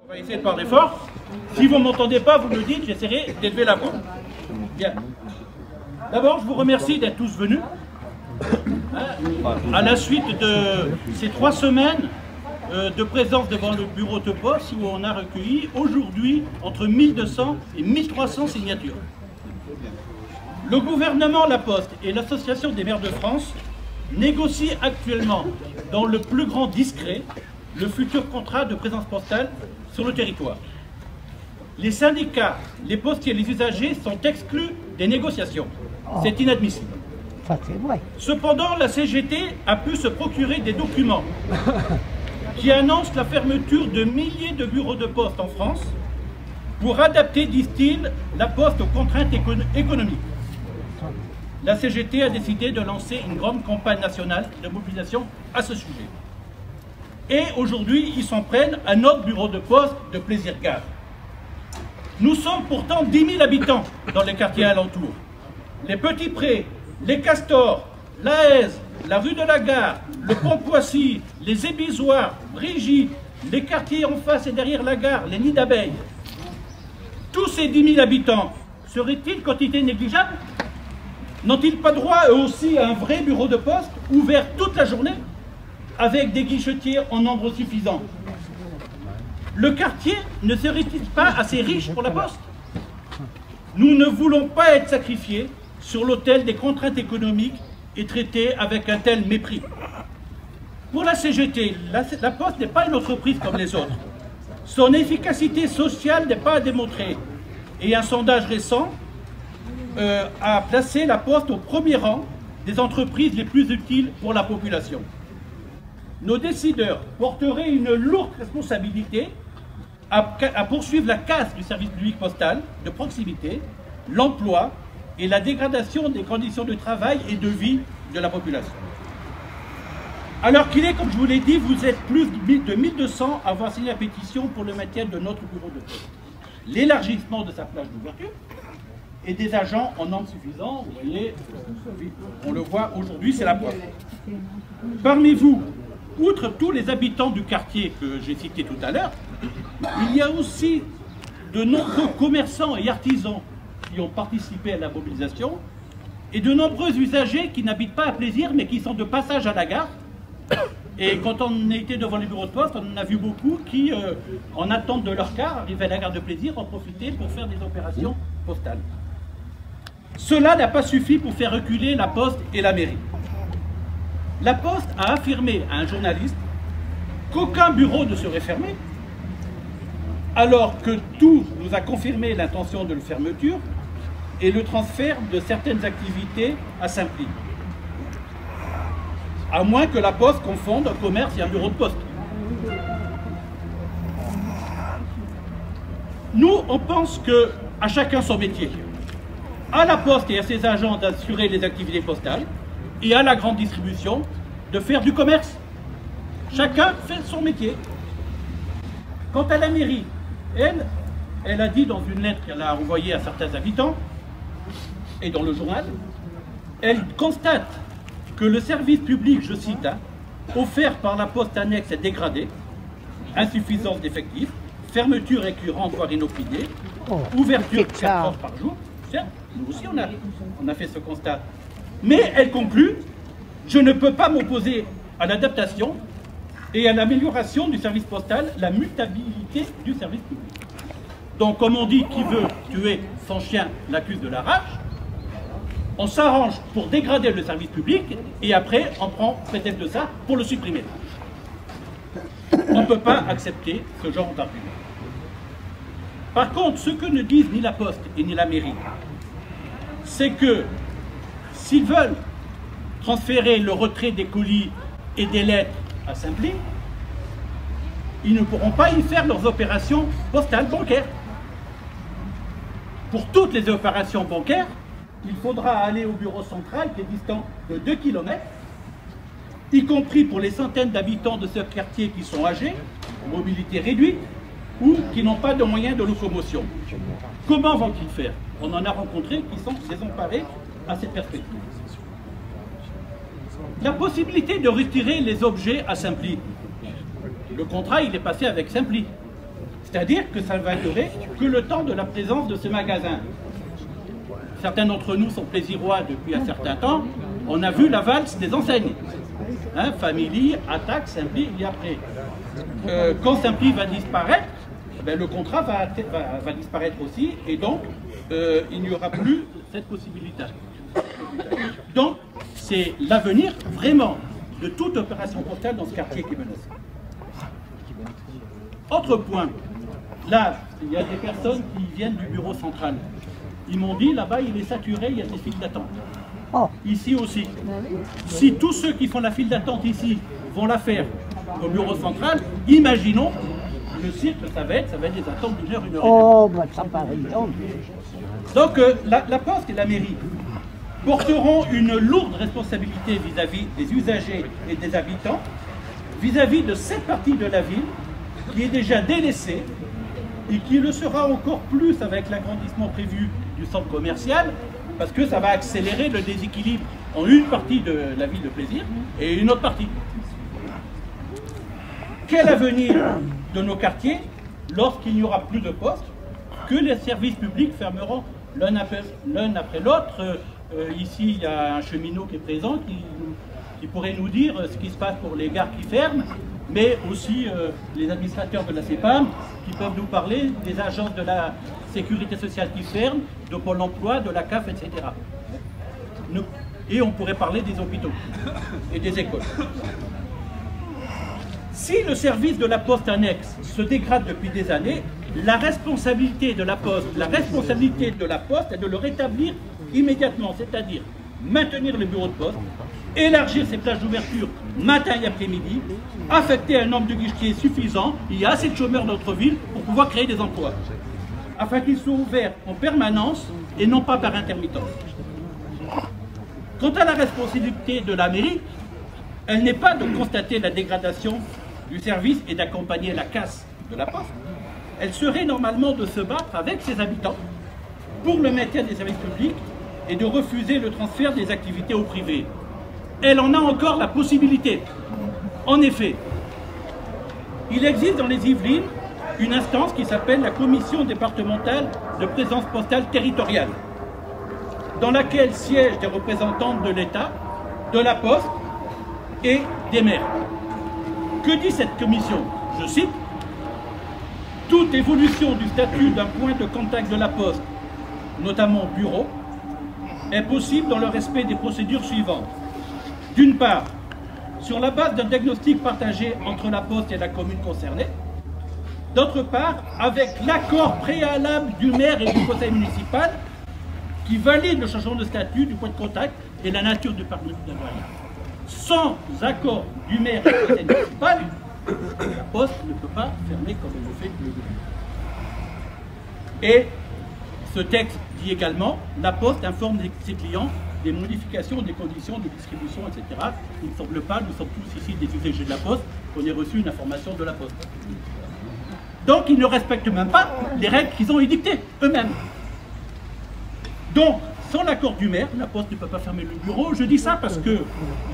On va essayer de parler fort. Si vous ne m'entendez pas, vous me le dites, j'essaierai d'élever la voix. Bien. D'abord, je vous remercie d'être tous venus. À la suite de ces 3 semaines de présence devant le bureau de poste où on a recueilli aujourd'hui entre 1200 et 1300 signatures. Le gouvernement La Poste et l'Association des maires de France négocient actuellement dans le plus grand discret le futur contrat de présence postale sur le territoire. Les syndicats, les postiers et les usagers sont exclus des négociations. C'est inadmissible. Cependant, la CGT a pu se procurer des documents qui annoncent la fermeture de milliers de bureaux de poste en France pour adapter, disent-ils, la poste aux contraintes économiques. La CGT a décidé de lancer une grande campagne nationale de mobilisation à ce sujet. Et aujourd'hui, ils s'en prennent à notre bureau de poste de Plaisir-Gare. Nous sommes pourtant 10 000 habitants dans les quartiers alentours. Les Petits Prés, les Castors, la Haise, la rue de la Gare, le Pont-Poissy, les Ébisoires, Brigitte, les quartiers en face et derrière la gare, les nids d'abeilles. Tous ces 10 000 habitants seraient-ils quantité négligeable? N'ont-ils pas droit eux aussi à un vrai bureau de poste ouvert toute la journée avec des guichetiers en nombre suffisant? Le quartier ne serait-il pas assez riche pour la Poste? Nous ne voulons pas être sacrifiés sur l'autel des contraintes économiques et traités avec un tel mépris. Pour la CGT, la Poste n'est pas une entreprise comme les autres. Son efficacité sociale n'est pas à démontrer. Et un sondage récent a placé la Poste au premier rang des entreprises les plus utiles pour la population. Nos décideurs porteraient une lourde responsabilité à poursuivre la casse du service public postal de proximité, l'emploi et la dégradation des conditions de travail et de vie de la population. Alors qu'il est, comme je vous l'ai dit, vous êtes plus de 1200 à avoir signé la pétition pour le maintien de notre bureau de poste, l'élargissement de sa plage d'ouverture et des agents en nombre suffisant. Vous voyez, on le voit aujourd'hui, c'est la preuve. Parmi vous, outre tous les habitants du quartier que j'ai cité tout à l'heure, il y a aussi de nombreux commerçants et artisans qui ont participé à la mobilisation et de nombreux usagers qui n'habitent pas à Plaisir mais qui sont de passage à la gare. Et quand on était devant les bureaux de poste, on en a vu beaucoup qui, en attente de leur car, arrivaient à la gare de Plaisir, en profitaient pour faire des opérations postales. Cela n'a pas suffi pour faire reculer la Poste et la mairie. La Poste a affirmé à un journaliste qu'aucun bureau ne serait fermé, alors que tout nous a confirmé l'intention de le fermeture et le transfert de certaines activités à Saint-Ply. À moins que la Poste confonde un commerce et un bureau de poste. Nous, on pense qu'à chacun son métier. À la Poste et à ses agents d'assurer les activités postales, et à la grande distribution de faire du commerce. Chacun fait son métier. Quant à la mairie, elle a dit dans une lettre qu'elle a envoyée à certains habitants, et dans le journal, elle constate que le service public, je cite, offert par la Poste annexe est dégradé, insuffisance d'effectifs, fermeture récurrente voire inopinée, ouverture 4 heures par jour. Tiens, nous aussi on a fait ce constat. Mais elle conclut, je ne peux pas m'opposer à l'adaptation et à l'amélioration du service postal, la mutabilité du service public. Donc, comme on dit, qui veut tuer son chien l'accuse de la rage, on s'arrange pour dégrader le service public et après, on prend prétexte de ça pour le supprimer. On ne peut pas accepter ce genre d'argument. Par contre, ce que ne disent ni la Poste et ni la mairie, c'est que s'ils veulent transférer le retrait des colis et des lettres à Saint-Ply, ils ne pourront pas y faire leurs opérations postales bancaires. Pour toutes les opérations bancaires, il faudra aller au bureau central qui est distant de 2 km, y compris pour les centaines d'habitants de ce quartier qui sont âgés, mobilité réduite, ou qui n'ont pas de moyens de locomotion. Comment vont-ils faire? On en a rencontré qui sont désemparés à cette perspective. La possibilité de retirer les objets à Saint-Ply. Le contrat, il est passé avec Saint-Ply. C'est-à-dire que ça va durer que le temps de la présence de ce magasin. Certains d'entre nous sont plaisirois depuis un certain temps. On a vu la valse des enseignes. Hein, Family, Attaque, Simply, il y a après. Quand Simply va disparaître, ben, le contrat va disparaître aussi, et donc il n'y aura plus cette possibilité. Donc, c'est l'avenir vraiment de toute opération postale dans ce quartier qui est menacé. Autre point, là, il y a des personnes qui viennent du bureau central. Ils m'ont dit, là-bas, il est saturé, il y a des files d'attente. Ici aussi. Si tous ceux qui font la file d'attente ici vont la faire au bureau central, imaginons le cycle, ça va être des attentes d'une heure, une heure et demie. Oh, bah ça paraît donc. Donc la Poste et la mairie porteront une lourde responsabilité vis-à-vis des usagers et des habitants, vis-à-vis de cette partie de la ville qui est déjà délaissée et qui le sera encore plus avec l'agrandissement prévu du centre commercial, parce que ça va accélérer le déséquilibre en une partie de la ville de Plaisir et une autre partie. Quel avenir de nos quartiers lorsqu'il n'y aura plus de postes, que les services publics fermeront l'un après l'autre? Ici, il y a un cheminot qui est présent qui pourrait nous dire ce qui se passe pour les gares qui ferment, mais aussi les administrateurs de la CEPAM qui peuvent nous parler des agences de la sécurité sociale qui ferment, de Pôle emploi, de la CAF, etc. Et on pourrait parler des hôpitaux et des écoles. Si le service de la Poste annexe se dégrade depuis des années, la responsabilité de la Poste est de le rétablir immédiatement, c'est-à-dire maintenir le bureau de poste, élargir ses plages d'ouverture matin et après-midi, affecter un nombre de guichetiers suffisant, il y a assez de chômeurs dans notre ville pour pouvoir créer des emplois, afin qu'ils soient ouverts en permanence et non pas par intermittence. Quant à la responsabilité de la mairie, elle n'est pas de constater la dégradation du service et d'accompagner la casse de la Poste. Elle serait normalement de se battre avec ses habitants pour le maintien des services publics et de refuser le transfert des activités au privé. Elle en a encore la possibilité. En effet, il existe dans les Yvelines une instance qui s'appelle la Commission départementale de présence postale territoriale, dans laquelle siègent des représentants de l'État, de la Poste et des maires. Que dit cette commission? Je cite: « Toute évolution du statut d'un point de contact de la Poste, notamment bureau, est possible dans le respect des procédures suivantes. D'une part, sur la base d'un diagnostic partagé entre la Poste et la commune concernée. D'autre part, avec l'accord préalable du maire et du conseil municipal qui valide le changement de statut du point de contact et la nature du parc d'abord. Sans accord du maire et du conseil municipal, la Poste ne peut pas fermer comme elle le fait le gouvernement. » Et ce texte dit également, la Poste informe ses clients des modifications des conditions de distribution, etc. Il ne semble pas, nous sommes tous ici des usagers de la Poste, qu'on ait reçu une information de la Poste. Donc ils ne respectent même pas les règles qu'ils ont édictées eux-mêmes. Donc, sans l'accord du maire, la Poste ne peut pas fermer le bureau. Je dis ça parce qu'il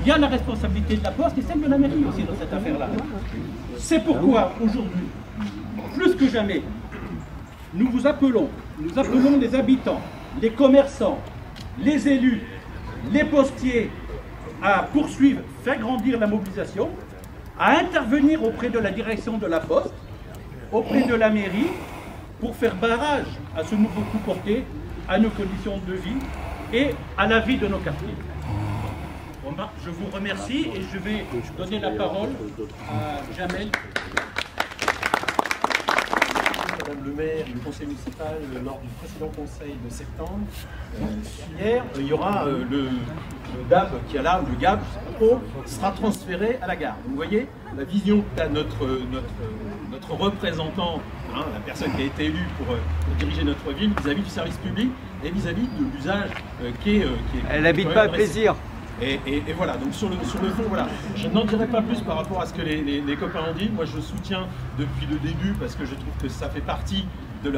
y a la responsabilité de la Poste et celle de la mairie aussi dans cette affaire-là. C'est pourquoi, aujourd'hui, plus que jamais, nous appelons les habitants, les commerçants, les élus, les postiers à poursuivre, faire grandir la mobilisation, à intervenir auprès de la direction de la Poste, auprès de la mairie, pour faire barrage à ce nouveau coup porté à nos conditions de vie et à la vie de nos quartiers. Je vous remercie et je vais donner la parole à Jamel. Madame le maire du conseil municipal lors du précédent conseil de septembre. Hier, il y aura le DAB qui est là, ou le GAB, je ne sais pas trop, sera transféré à la gare. Donc, vous voyez la vision qu'a notre représentant, hein, la personne qui a été élue pour diriger notre ville vis-à-vis du service public et vis-à-vis de l'usage qui est... Elle n'habite pas à Plaisir. Et voilà, donc sur le fond, voilà, je n'en dirai pas plus par rapport à ce que les copains ont dit. Moi, je soutiens depuis le début parce que je trouve que ça fait partie du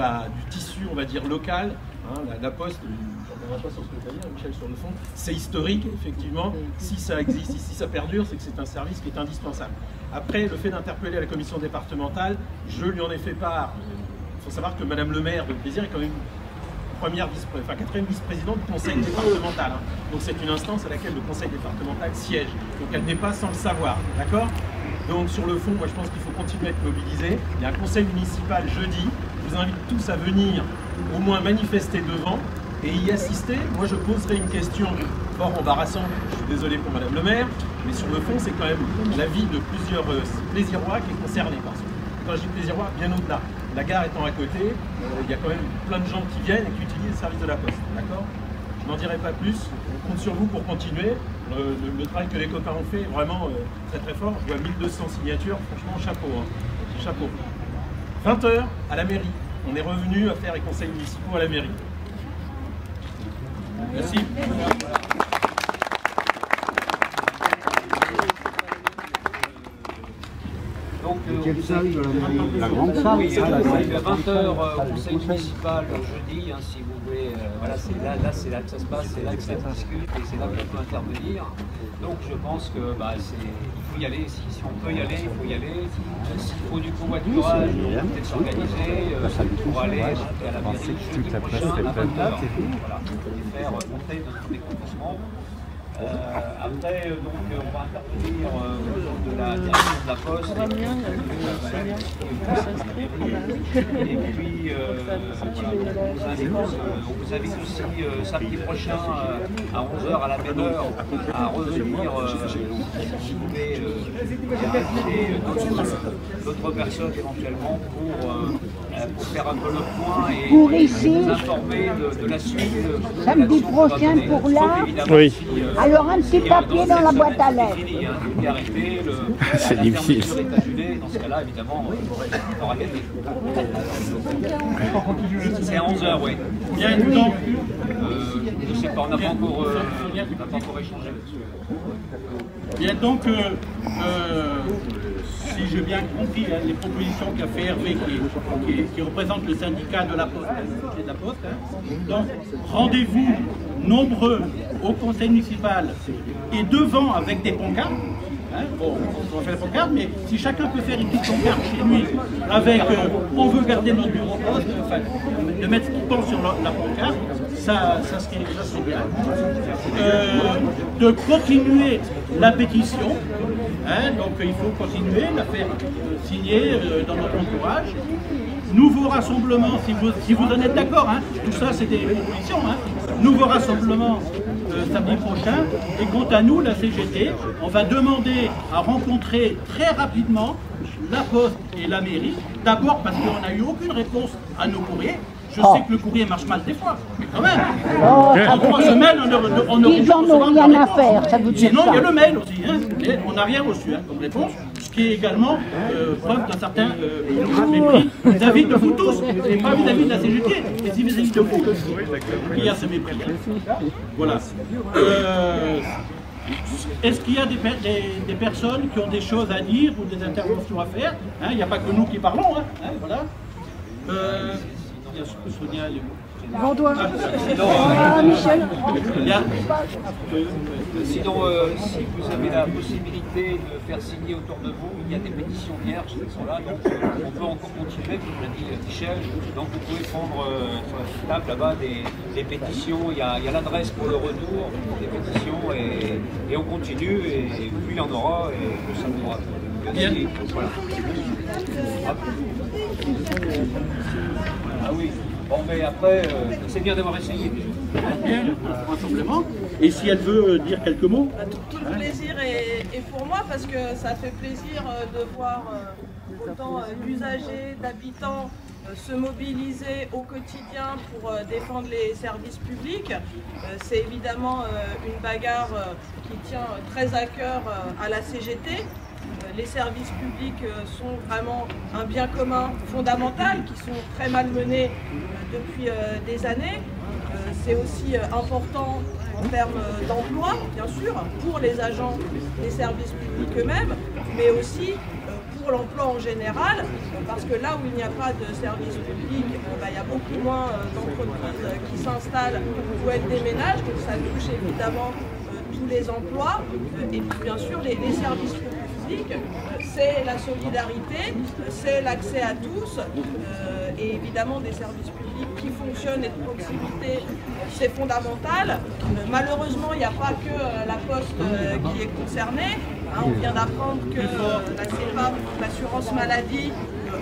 tissu, on va dire, local. Hein, la Poste, je ne reviendrai pas sur ce que tu as dit, Michel, sur le fond, c'est historique, effectivement. Si ça existe, si ça perdure, c'est que c'est un service qui est indispensable. Après, le fait d'interpeller la commission départementale, je lui en ai fait part faut savoir que Madame le maire de Plaisir est quand même quatrième vice-présidente du conseil départemental. Hein. Donc c'est une instance à laquelle le conseil départemental siège. Donc elle n'est pas sans le savoir, d'accord? Donc sur le fond, moi je pense qu'il faut continuer à être mobilisé. Il y a un conseil municipal jeudi. Je vous invite tous à venir au moins manifester devant et y assister. Moi je poserai une question fort embarrassante. Je suis désolé pour Madame le maire, mais sur le fond c'est quand même la vie de plusieurs Plaisirois qui est concernée par ça. Quand je dis Plaisirois, bien au-delà. La gare étant à côté, il y a quand même plein de gens qui viennent et qui utilisent le service de la Poste. D'accord? Je n'en dirai pas plus. On compte sur vous pour continuer. Le travail que les copains ont fait est vraiment très très fort. Je vois 1200 signatures. Franchement, chapeau. Hein. Chapeau. 20 h à la mairie. On est revenu à faire les conseils municipaux à la mairie. Merci. Donc, la grande salle. Oui, 20 h au conseil municipal jeudi, hein, si vous voulez. Voilà, c'est là que ça se passe, c'est là que ça discute et c'est là qu'on peut intervenir. Donc je pense que il faut y aller. Si on peut y aller, il faut y aller. S'il faut du covoiturage, on peut peut-être s'organiser pour aller à la mairie jeudi prochain à 20 h. Voilà, et faire monter notre mécontentement. Après, donc, on va intervenir au niveau de la direction de la Poste. Et puis, on vous invite aussi samedi prochain à 11 h à la même heure à revenir si vous voulez inviter d'autres personnes éventuellement pour faire un peu le point et vous informer de la suite. Samedi prochain pour là. Oui. Alors un petit papier dans la boîte à lettres. C'est difficile. Dans ce cas-là, évidemment, on aura gagné. C'est à 11 h, oui. Bien, donc, je ne sais pas, on n'a pas encore échangé là-dessus. Bien, donc, si j'ai bien compris les propositions qu'a fait Hervé, qui représente le syndicat de la Poste, hein. Donc, rendez-vous nombreux au conseil municipal et devant avec des pancartes. Hein, bon, on va faire des pancartes, mais si chacun peut faire une petite pancarte chez lui avec on veut garder notre bureau poste, enfin, de mettre ce qu'il pense sur la pancarte, ça serait bien. De continuer la pétition. Hein, donc il faut continuer, la faire signer dans notre entourage. Nouveau rassemblement, si vous en êtes d'accord, hein, tout ça c'est des propositions. Hein. Nouveau rassemblement samedi prochain. Et quant à nous, la CGT, on va demander à rencontrer très rapidement la Poste et la mairie. D'abord parce qu'on n'a eu aucune réponse à nos courriers. Je sais que le courrier marche mal des fois, mais quand même. En 3 semaines, on ne ils n'en ont rien à faire, ça veut dire. Sinon, il y a le mail aussi, hein, et on n'a rien reçu comme réponse, ce qui est également preuve d'un certain mépris vis-à-vis de vous tous, et pas vis-à-vis de la CGT, mais vis-à-vis de vous. Il y a ce mépris. Voilà. Est-ce qu'il y a des personnes qui ont des choses à dire ou des interventions à faire, hein? Il n'y a pas que nous qui parlons, hein, voilà. Sonia, Vandois. Michel. Sinon, si vous avez la possibilité de faire signer autour de vous, il y a des pétitions vierges qui sont là, donc on peut encore continuer, comme l'a dit Michel. Donc vous pouvez prendre sur la petite table là-bas des pétitions, il y a l'adresse pour le retour des pétitions et on continue et plus il y en aura et plus ça nous aura. Merci. Voilà. Ah oui. Bon, mais après, c'est bien d'avoir essayé. Bien, un complément. Et si elle veut dire quelques mots? Tout le plaisir est pour moi parce que ça fait plaisir de voir autant d'usagers, d'habitants se mobiliser au quotidien pour défendre les services publics. C'est évidemment une bagarre qui tient très à cœur à la CGT. Les services publics sont vraiment un bien commun fondamental qui sont très mal menés depuis des années. C'est aussi important en termes d'emploi, bien sûr, pour les agents des services publics eux-mêmes, mais aussi pour l'emploi en général, parce que là où il n'y a pas de service public, il y a beaucoup moins d'entreprises qui s'installent où elles déménagent, donc ça touche évidemment tous les emplois et puis bien sûr les services publics. basique, c'est la solidarité, c'est l'accès à tous, et évidemment des services publics qui fonctionnent et de proximité, c'est fondamental. Malheureusement, il n'y a pas que la Poste qui est concernée. On vient d'apprendre que la CEPAM, l'assurance maladie,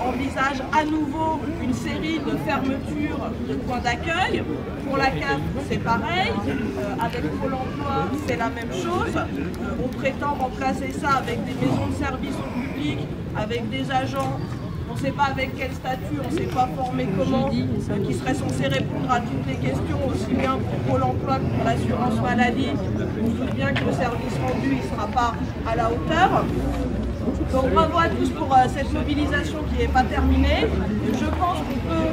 envisage à nouveau une série de fermetures de points d'accueil. Pour la CAF, c'est pareil. Avec Pôle emploi, c'est la même chose. On prétend remplacer ça avec des maisons de services au public, avec des agents. On ne sait pas avec quel statut, on ne sait pas former comment, qui serait censé répondre à toutes les questions, aussi bien pour Pôle emploi que pour l'assurance maladie. On se doute bien que le service rendu ne sera pas à la hauteur. Donc bravo à tous pour cette mobilisation qui n'est pas terminée. Je pense qu'on peut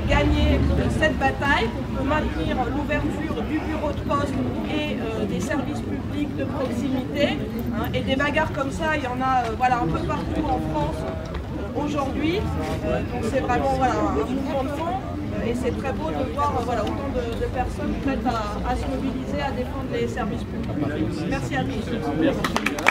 gagner cette bataille, qu'on peut maintenir l'ouverture du bureau de poste et des services publics de proximité. Et des bagarres comme ça, il y en a un peu partout en France aujourd'hui. Donc c'est vraiment un mouvement de fond. Et c'est très beau de voir autant de personnes prêtes à se mobiliser, à défendre les services publics. Merci à tous.